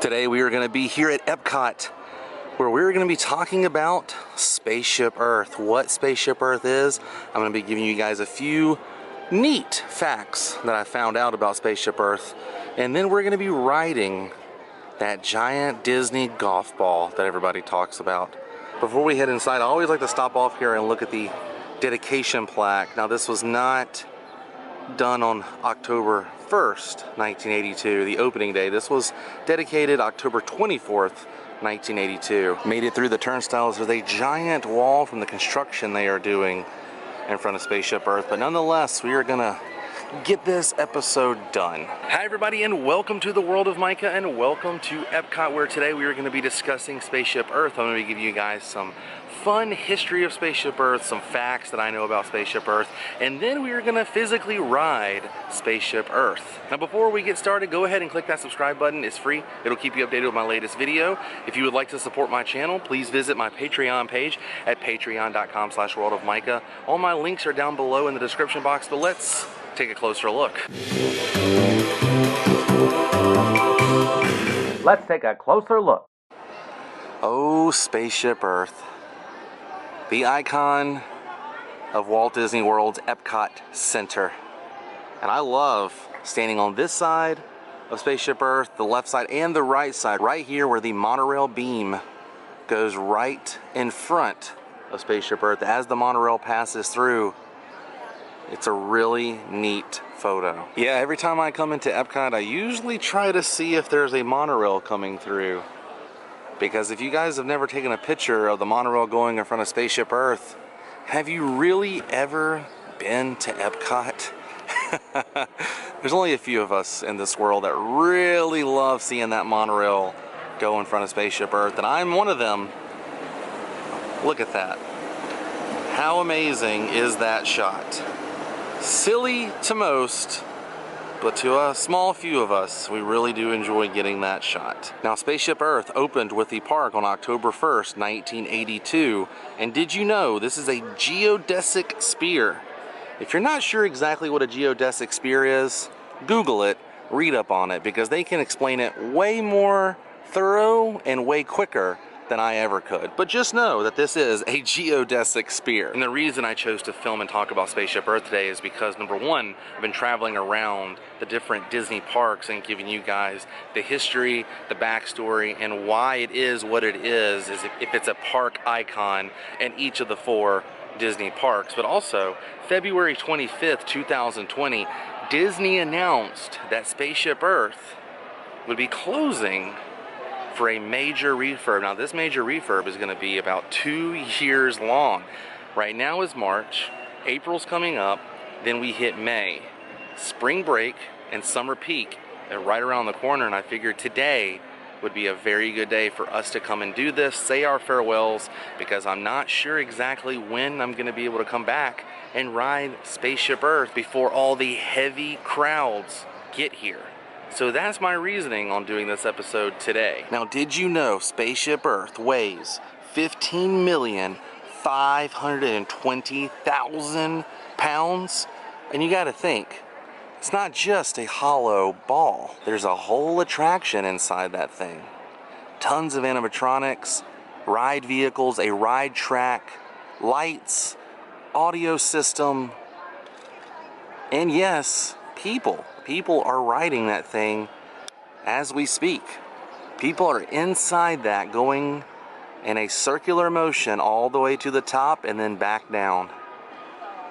Today we are going to be here at Epcot, where we're going to be talking about Spaceship Earth. What Spaceship Earth is. I'm going to be giving you guys a few neat facts that I found out about Spaceship Earth. And then we're going to be riding that giant Disney golf ball that everybody talks about. Before we head inside, I always like to stop off here and look at the dedication plaque. Now, this was not done on October 1st, 1982, the opening day. This was dedicated October 24th, 1982. Made it through the turnstiles. There's a giant wall from the construction they are doing in front of Spaceship Earth, but nonetheless, we are gonna get this episode done. Hi everybody, and welcome to the World of Micah, and welcome to Epcot, where today we are going to be discussing Spaceship Earth. I'm going to be giving you guys some fun history of Spaceship Earth, some facts that I know about Spaceship Earth, and then we are going to physically ride Spaceship Earth. Now before we get started, go ahead and click that subscribe button. It's free. It'll keep you updated with my latest video. If you would like to support my channel, please visit my Patreon page at patreon.com/worldofmicah. All my links are down below in the description box, but let's take a closer look. Let's take a closer look. Oh, Spaceship Earth. The icon of Walt Disney World's Epcot Center. And I love standing on this side of Spaceship Earth, the left side and the right side, right here where the monorail beam goes right in front of Spaceship Earth as the monorail passes through. It's a really neat photo. Yeah, every time I come into Epcot, I usually try to see if there's a monorail coming through. Because if you guys have never taken a picture of the monorail going in front of Spaceship Earth, have you really ever been to Epcot? There's only a few of us in this world that really love seeing that monorail go in front of Spaceship Earth, and I'm one of them. Look at that. How amazing is that shot? Silly to most, but to a small few of us, we really do enjoy getting that shot. Now, Spaceship Earth opened with the park on October 1st, 1982. And did you know this is a geodesic sphere? If you're not sure exactly what a geodesic sphere is, Google it, read up on it, because they can explain it way more thorough and way quicker than I ever could. But just know that this is a geodesic sphere. And the reason I chose to film and talk about Spaceship Earth today is because, number one, I've been traveling around the different Disney parks and giving you guys the history, the backstory, and why it is what it is if it's a park icon in each of the 4 Disney parks. But also, February 25th, 2020, Disney announced that Spaceship Earth would be closing for a major refurb. Now, this major refurb is going to be about 2 years long. Right now is March, April's coming up, then we hit May. Spring break and summer peak are right around the corner, and I figured today would be a very good day for us to come and do this, say our farewells, because I'm not sure exactly when I'm going to be able to come back and ride Spaceship Earth before all the heavy crowds get here. So that's my reasoning on doing this episode today. Now, did you know Spaceship Earth weighs 15,520,000 pounds? And you gotta think, it's not just a hollow ball. There's a whole attraction inside that thing. Tons of animatronics, ride vehicles, a ride track, lights, audio system, and yes, people. People are riding that thing as we speak. People are inside that, going in a circular motion all the way to the top and then back down.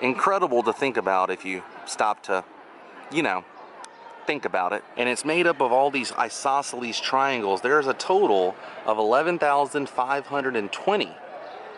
Incredible to think about if you stop to, think about it. And it's made up of all these isosceles triangles. There's a total of 11,520.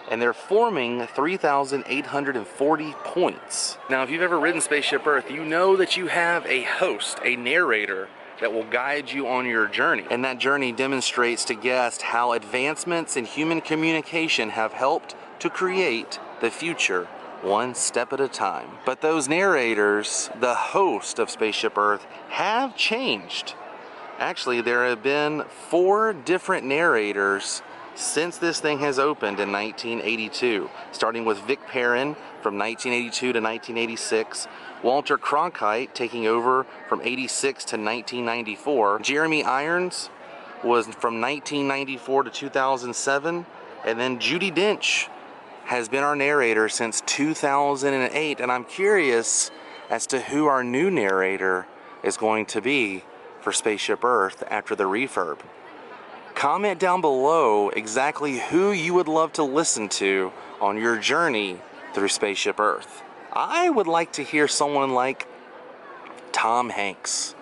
And they're forming 3,840 points. Now, if you've ever ridden Spaceship Earth, you know that you have a host, a narrator, that will guide you on your journey. And that journey demonstrates to guests how advancements in human communication have helped to create the future one step at a time. But those narrators, the host of Spaceship Earth, have changed. Actually, there have been 4 different narrators since this thing has opened in 1982, starting with Vic Perrin from 1982 to 1986, Walter Cronkite taking over from 86 to 1994, Jeremy Irons was from 1994 to 2007, and then Judi Dench has been our narrator since 2008, and I'm curious as to who our new narrator is going to be for Spaceship Earth after the refurb. Comment down below exactly who you would love to listen to on your journey through Spaceship Earth. I would like to hear someone like Tom Hanks.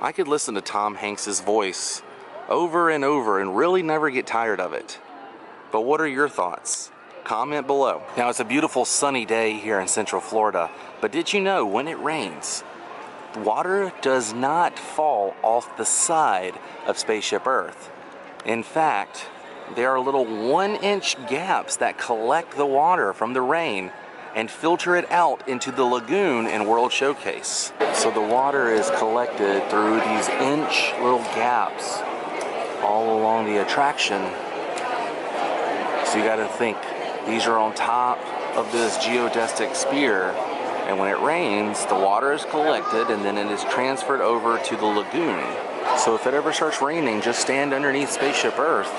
I could listen to Tom Hanks's voice over and over and really never get tired of it. But what are your thoughts? Comment below. Now, it's a beautiful sunny day here in Central Florida, but did you know when it rains, water does not fall off the side of Spaceship Earth? In fact, there are little 1-inch gaps that collect the water from the rain and filter it out into the lagoon in World Showcase. So the water is collected through these inch little gaps all along the attraction. So you gotta think, these are on top of this geodesic sphere, and when it rains, the water is collected and then it is transferred over to the lagoon. So if it ever starts raining, just stand underneath Spaceship Earth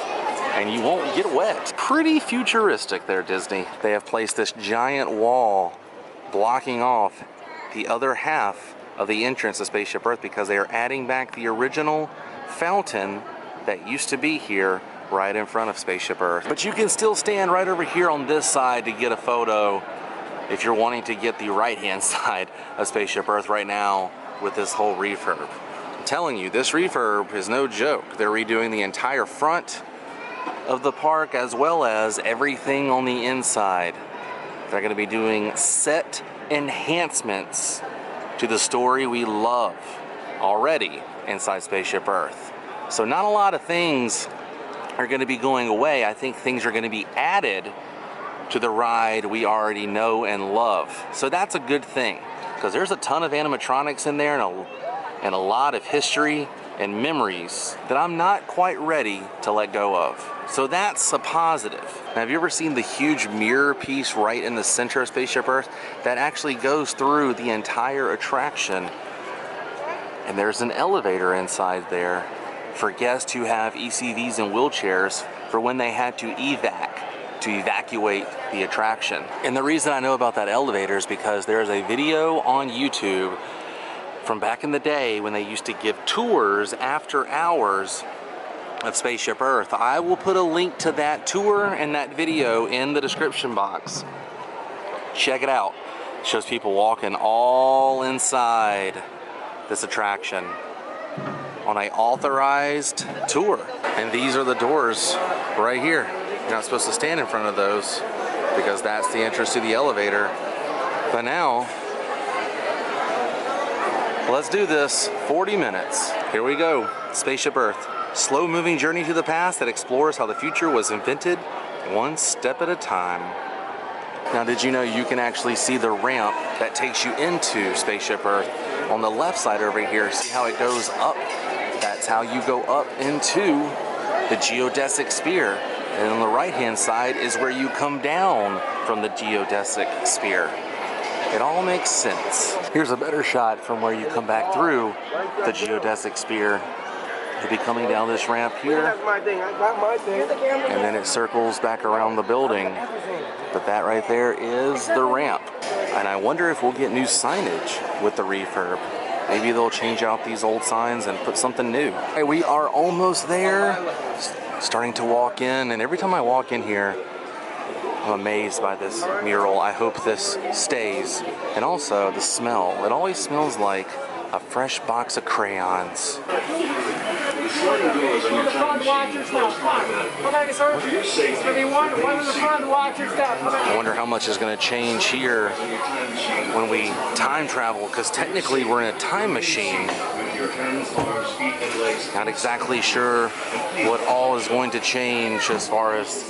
and you won't get wet. Pretty futuristic there, Disney. They have placed this giant wall blocking off the other half of the entrance to Spaceship Earth because they are adding back the original fountain that used to be here right in front of Spaceship Earth. But you can still stand right over here on this side to get a photo if you're wanting to get the right-hand side of Spaceship Earth right now with this whole refurb. I'm telling you, this refurb is no joke. They're redoing the entire front of the park as well as everything on the inside. They're going to be doing set enhancements to the story we love already inside Spaceship Earth. So not a lot of things are going to be going away. I think things are going to be added to the ride we already know and love. So that's a good thing, because there's a ton of animatronics in there and a lot of history and memories that I'm not quite ready to let go of. So that's a positive. Now, have you ever seen the huge mirror piece right in the center of Spaceship Earth? That actually goes through the entire attraction. And there's an elevator inside there for guests who have ECVs and wheelchairs for when they had to evacuate the attraction. And the reason I know about that elevator is because there's a video on YouTube from back in the day when they used to give tours after hours of Spaceship Earth. I will put a link to that tour and that video in the description box. Check it out. It shows people walking all inside this attraction on an authorized tour. And these are the doors right here. You're not supposed to stand in front of those because that's the entrance to the elevator. But now, let's do this. 40 minutes. Here we go. Spaceship Earth. Slow-moving journey to the past that explores how the future was invented one step at a time. Now, did you know you can actually see the ramp that takes you into Spaceship Earth on the left side over here? See how it goes up? That's how you go up into the geodesic sphere. And on the right-hand side is where you come down from the geodesic sphere. It all makes sense. Here's a better shot from where you come back through the geodesic sphere. You'll be coming down this ramp here, and then it circles back around the building. But that right there is the ramp. And I wonder if we'll get new signage with the refurb. Maybe they'll change out these old signs and put something new. Hey, we are almost there. Starting to walk in, and every time I walk in here, I'm amazed by this mural. I hope this stays. And also the smell. It always smells like a fresh box of crayons. I wonder how much is going to change here when we time travel, because technically we're in a time machine. Not exactly sure what all is going to change as far as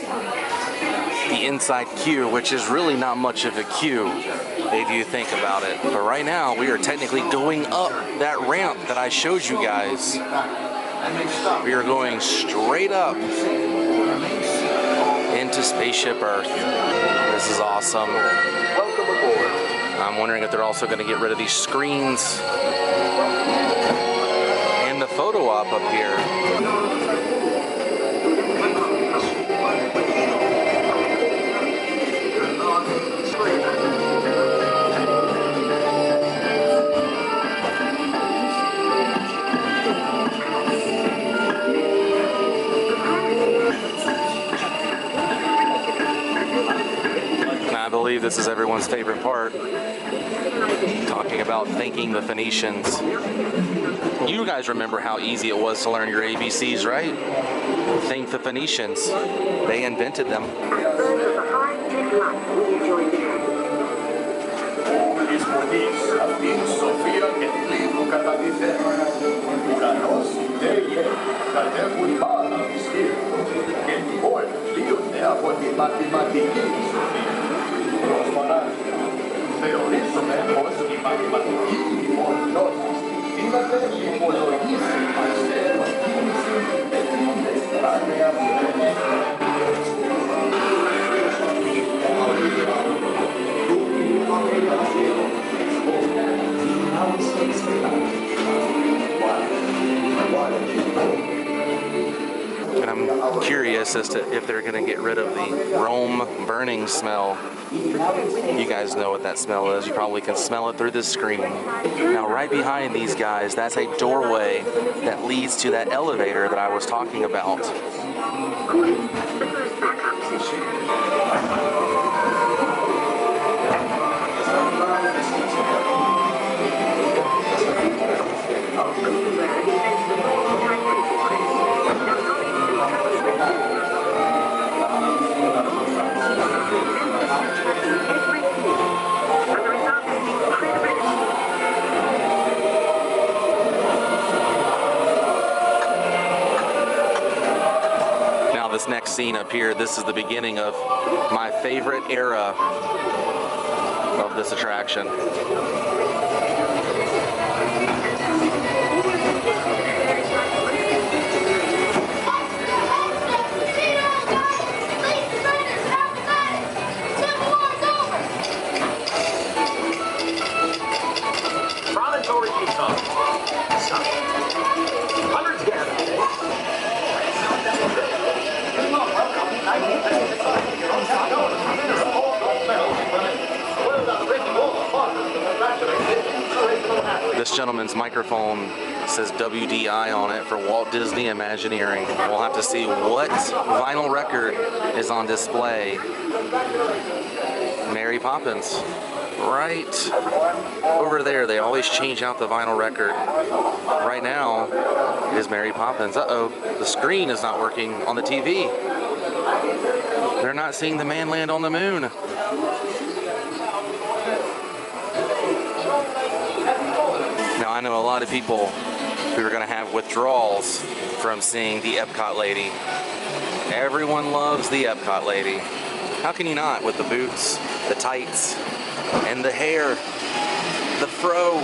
the inside queue, which is really not much of a queue if you think about it. But right now we are technically going up that ramp that I showed you guys. We are going straight up into Spaceship Earth. This is awesome. Welcome aboard. I'm wondering if they're also going to get rid of these screens and the photo op up here. believe this is everyone's favorite part. Talking about thanking the Phoenicians. You guys remember how easy it was to learn your ABCs, right? Thank the Phoenicians. They invented them. And I'm curious as to if they're going to get rid of the Rome burning smell. You guys know what that smell is. You probably can smell it through this screen. Now, right behind these guys, that's a doorway that leads to that elevator that I was talking about. This next scene up here, this is the beginning of my favorite era of this attraction. This gentleman's microphone says WDI on it for Walt Disney Imagineering. We'll have to see what vinyl record is on display. Mary Poppins. Right over there. They always change out the vinyl record. Right now it is Mary Poppins. Uh-oh, the screen is not working on the TV. They're not seeing the man land on the moon. Now, I know a lot of people who are going to have withdrawals from seeing the Epcot Lady. Everyone loves the Epcot Lady. How can you not, with the boots, the tights, and the hair, the fro?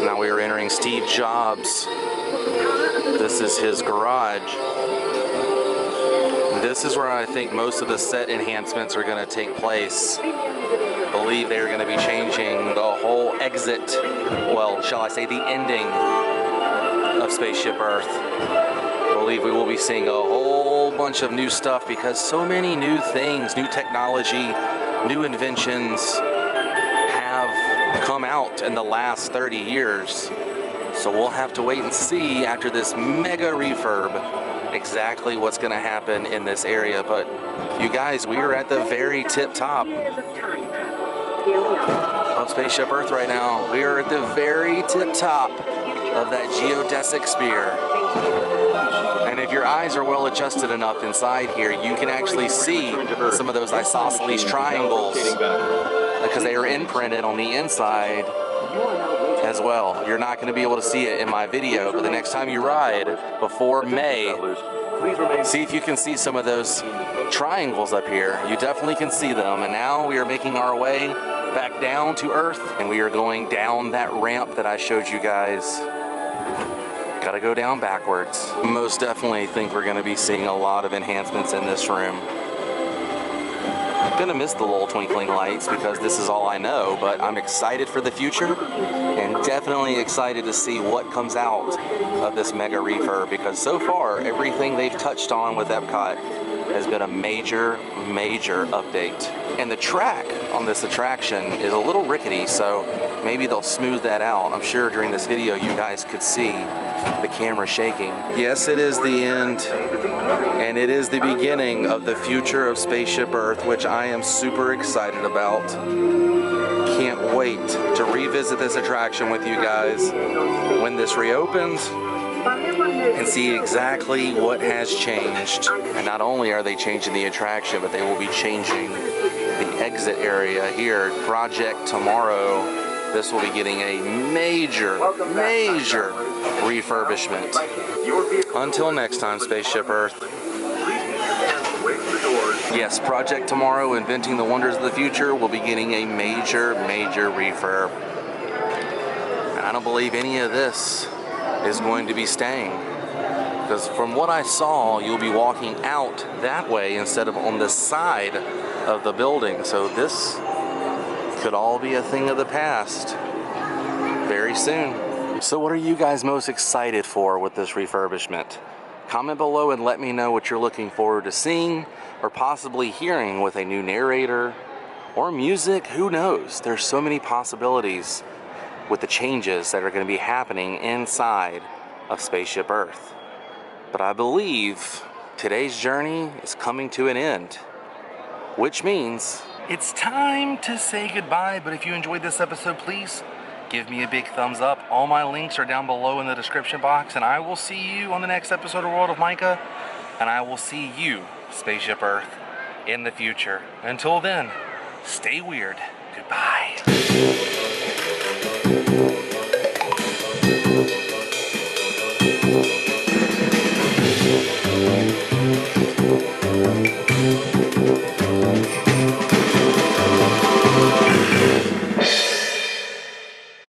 Now we are entering Steve Jobs. This is his garage. This is where I think most of the set enhancements are going to take place. I believe they're going to be changing the whole exit, well, shall I say the ending of Spaceship Earth. I believe we will be seeing a whole bunch of new stuff because so many new things, new technology, new inventions have come out in the last 30 years. So we'll have to wait and see after this mega refurb exactly what's going to happen in this area. But you guys, we are at the very tip top of Spaceship Earth right now. We are at the very tip top of that geodesic sphere. And if your eyes are well adjusted enough inside here, you can actually see some of those isosceles triangles because they are imprinted on the inside as well. You're not going to be able to see it in my video, but the next time you ride before May, see if you can see some of those triangles up here. You definitely can see them. And now we are making our way back down to Earth, and we are going down that ramp that I showed you guys. Gotta go down backwards. Most definitely think we're going to be seeing a lot of enhancements in this room. Gonna miss the little twinkling lights because this is all I know, but I'm excited for the future and definitely excited to see what comes out of this mega refurb because so far everything they've touched on with Epcot has been a major update. And the track on this attraction is a little rickety, so maybe they'll smooth that out. I'm sure during this video you guys could see the camera shaking. Yes, it is the end, and it is the beginning of the future of Spaceship Earth, which I am super excited about. Can't wait to revisit this attraction with you guys when this reopens and see exactly what has changed. And not only are they changing the attraction, but they will be changing the exit area here. Project Tomorrow, this will be getting a major refurbishment. Until next time, Spaceship Earth. Yes, Project Tomorrow, Inventing the Wonders of the Future, will be getting a major refurb. And I don't believe any of this is going to be staying, because from what I saw, you'll be walking out that way instead of on the side of the building. So this could all be a thing of the past very soon. So what are you guys most excited for with this refurbishment? Comment below and let me know what you're looking forward to seeing or possibly hearing with a new narrator or music. Who knows? There's so many possibilities with the changes that are going to be happening inside of Spaceship Earth. But I believe today's journey is coming to an end, which means it's time to say goodbye. But if you enjoyed this episode, please give me a big thumbs up. All my links are down below in the description box, and I will see you on the next episode of World of Micah, and I will see you, Spaceship Earth, in the future. Until then, stay weird. Goodbye.